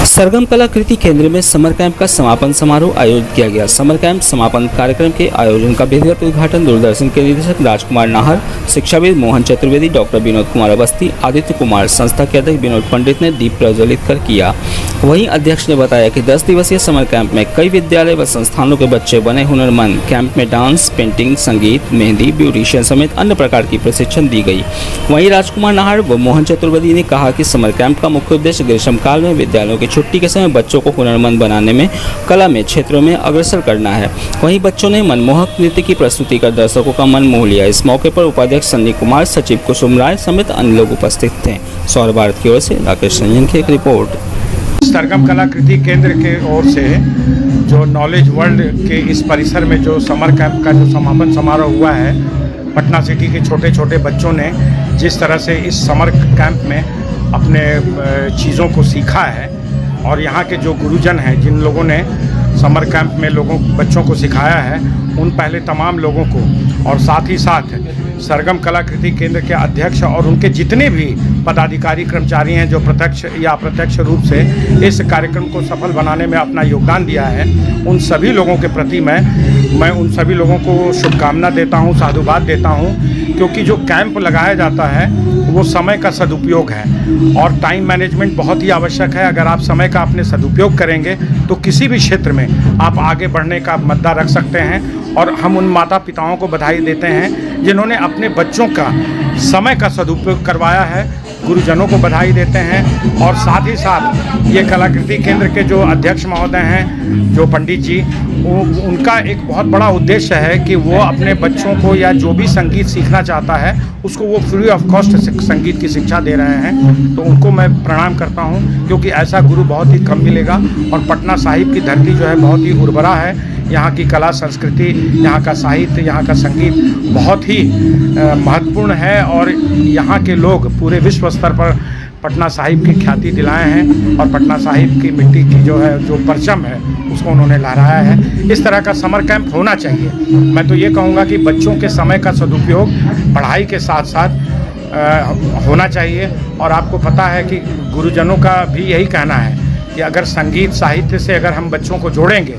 सरगम कलाकृति केंद्र में समर कैंप का समापन समारोह आयोजित किया गया। समर कैंप समापन कार्यक्रम के आयोजन का विधिवत उद्घाटन दूरदर्शन के निदेशक राजकुमार नाहर, शिक्षाविद मोहन चतुर्वेदी, डॉक्टर विनोद कुमार अवस्थी, आदित्य कुमार, संस्था के अध्यक्ष विनोद पंडित ने दीप प्रज्वलित कर किया। वहीं अध्यक्ष ने बताया कि 10 दिवसीय समर कैंप में कई विद्यालय व संस्थानों के बच्चे बने हुनरमंद। कैंप में डांस, पेंटिंग, संगीत, मेहंदी, ब्यूटिशियन समेत अन्य प्रकार की प्रशिक्षण दी गई। वहीं राजकुमार नाहर व मोहन चतुर्वेदी ने कहा कि समर कैंप का मुख्य उद्देश्य ग्रीष्मकाल में विद्यालयों की छुट्टी के समय बच्चों को हुनरमंद बनाने में कला में क्षेत्रों में अग्रसर करना है। वहीं बच्चों ने मनमोहक नृत्य की प्रस्तुति कर दर्शकों का मन मोह लिया। इस मौके पर उपाध्यक्ष सन्नी कुमार, सचिव कुसुम राय समेत अन्य लोग उपस्थित थे। सौर भारत की ओर से राकेश रंजन की एक रिपोर्ट। सरगम कलाकृति केंद्र के ओर से जो नॉलेज वर्ल्ड के इस परिसर में जो समर कैंप का जो समापन समारोह हुआ है, पटना सिटी के छोटे छोटे बच्चों ने जिस तरह से इस समर कैंप में अपने चीज़ों को सीखा है और यहाँ के जो गुरुजन हैं जिन लोगों ने समर कैंप में बच्चों को सिखाया है, उन पहले तमाम लोगों को और साथ ही साथ सरगम कलाकृति केंद्र के अध्यक्ष और उनके जितने भी पदाधिकारी कर्मचारी हैं जो प्रत्यक्ष या अप्रत्यक्ष रूप से इस कार्यक्रम को सफल बनाने में अपना योगदान दिया है, उन सभी लोगों के प्रति मैं उन सभी लोगों को शुभकामना देता हूं, साधुवाद देता हूं, क्योंकि जो कैंप लगाया जाता है वो समय का सदुपयोग है और टाइम मैनेजमेंट बहुत ही आवश्यक है। अगर आप समय का अपने सदुपयोग करेंगे तो किसी भी क्षेत्र में आप आगे बढ़ने का मद्दा रख सकते हैं। और हम उन माता पिताओं को बधाई देते हैं जिन्होंने अपने बच्चों का समय का सदुपयोग करवाया है, गुरुजनों को बधाई देते हैं। और साथ ही साथ ये कलाकृति केंद्र के जो अध्यक्ष महोदय हैं, जो पंडित जी, उनका एक बहुत बड़ा उद्देश्य है कि वो अपने बच्चों को या जो भी संगीत सीखना चाहता है उसको वो फ्री ऑफ कॉस्ट संगीत की शिक्षा दे रहे हैं। तो उनको मैं प्रणाम करता हूँ, क्योंकि ऐसा गुरु बहुत ही कम मिलेगा। और पटना साहिब की धरती जो है बहुत ही उर्वरा है। यहाँ की कला संस्कृति, यहाँ का साहित्य, यहाँ का संगीत बहुत ही महत्वपूर्ण है और यहाँ के लोग पूरे विश्व स्तर पर पटना साहिब की ख्याति दिलाए हैं और पटना साहिब की मिट्टी की जो परचम है उसको उन्होंने लहराया है। इस तरह का समर कैंप होना चाहिए। मैं तो ये कहूँगा कि बच्चों के समय का सदुपयोग पढ़ाई के साथ साथ होना चाहिए। और आपको पता है कि गुरुजनों का भी यही कहना है कि अगर संगीत साहित्य से अगर हम बच्चों को जोड़ेंगे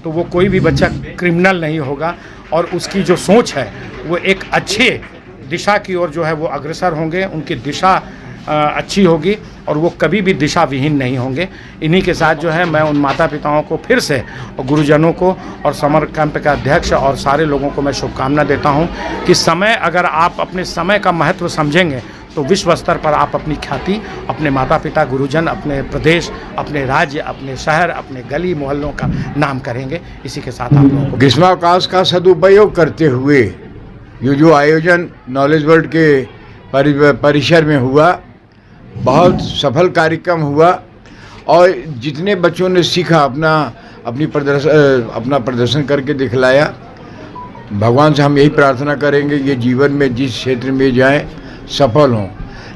तो वो कोई भी बच्चा क्रिमिनल नहीं होगा और उसकी जो सोच है वो एक अच्छे दिशा की ओर जो है वो अग्रसर होंगे, उनकी दिशा अच्छी होगी और वो कभी भी दिशा विहीन नहीं होंगे। इन्हीं के साथ जो है मैं उन माता पिताओं को फिर से और गुरुजनों को और समर कैंप के अध्यक्ष और सारे लोगों को मैं शुभकामना देता हूं कि समय, अगर आप अपने समय का महत्व समझेंगे तो विश्व स्तर पर आप अपनी ख्याति, अपने माता पिता, गुरुजन, अपने प्रदेश, अपने राज्य, अपने शहर, अपने गली मोहल्लों का नाम करेंगे। इसी के साथ आप लोगों को ग्रीष्मावकाश का सदुपयोग करते हुए ये जो आयोजन नॉलेज वर्ल्ड के परिसर में हुआ, बहुत सफल कार्यक्रम हुआ और जितने बच्चों ने सीखा अपना प्रदर्शन करके दिखलाया। भगवान से हम यही प्रार्थना करेंगे ये जीवन में जिस क्षेत्र में जाएं सफल हों।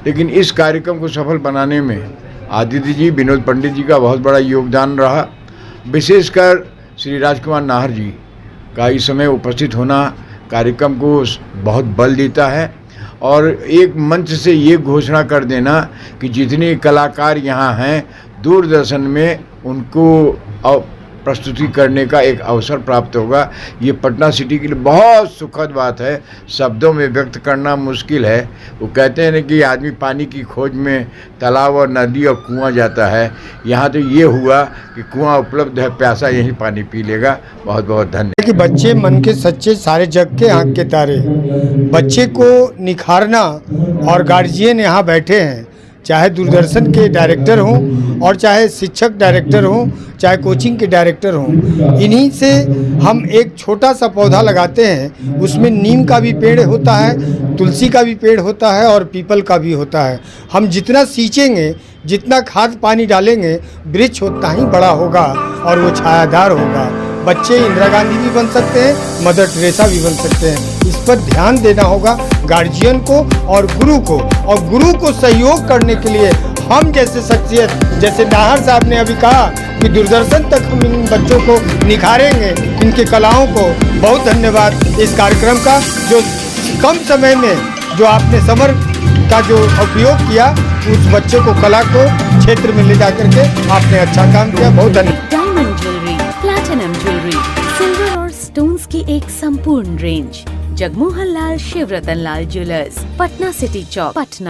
लेकिन इस कार्यक्रम को सफल बनाने में आदित्य जी, विनोद पंडित जी का बहुत बड़ा योगदान रहा। विशेषकर श्री राजकुमार नाहर जी का इस समय उपस्थित होना कार्यक्रम को बहुत बल देता है और एक मंच से ये घोषणा कर देना कि जितने कलाकार यहाँ हैं दूरदर्शन में उनको प्रस्तुति करने का एक अवसर प्राप्त होगा। ये पटना सिटी के लिए बहुत सुखद बात है, शब्दों में व्यक्त करना मुश्किल है। वो कहते हैं ना कि आदमी पानी की खोज में तालाब और नदी और कुआं जाता है, यहाँ तो ये हुआ कि कुआं उपलब्ध है, प्यासा यहीं पानी पी लेगा। बहुत बहुत धन्यवाद। कि बच्चे मन के सच्चे, सारे जग के आँख के तारे, बच्चे को निखारना और गार्जियन यहाँ बैठे हैं चाहे दूरदर्शन के डायरेक्टर हों और चाहे शिक्षक डायरेक्टर हों, चाहे कोचिंग के डायरेक्टर हों, इन्हीं से हम एक छोटा सा पौधा लगाते हैं। उसमें नीम का भी पेड़ होता है, तुलसी का भी पेड़ होता है और पीपल का भी होता है। हम जितना सींचेंगे, जितना खाद पानी डालेंगे, वृक्ष उतना ही बड़ा होगा और वो छायादार होगा। बच्चे इंदिरा गांधी भी बन सकते हैं, मदर टेरेसा भी बन सकते हैं। इस पर ध्यान देना होगा गार्जियन को और गुरु को सहयोग करने के लिए हम जैसे शख्सियत, जैसे नाहर साहब ने अभी कहा कि दूरदर्शन तक हम इन बच्चों को निखारेंगे, इनके कलाओं को। बहुत धन्यवाद इस कार्यक्रम का, जो कम समय में जो आपने समर का जो उपयोग किया, उस बच्चे को, कला को क्षेत्र में ले जाकर के आपने अच्छा काम किया। बहुत धन्यवाद। Diamond jewellery, platinum jewellery, silver और स्टोन्स की एक संपूर्ण रेंज। जगमोहन लाल शिवरतन लाल ज्वेलर्स, पटना सिटी चौक, पटना।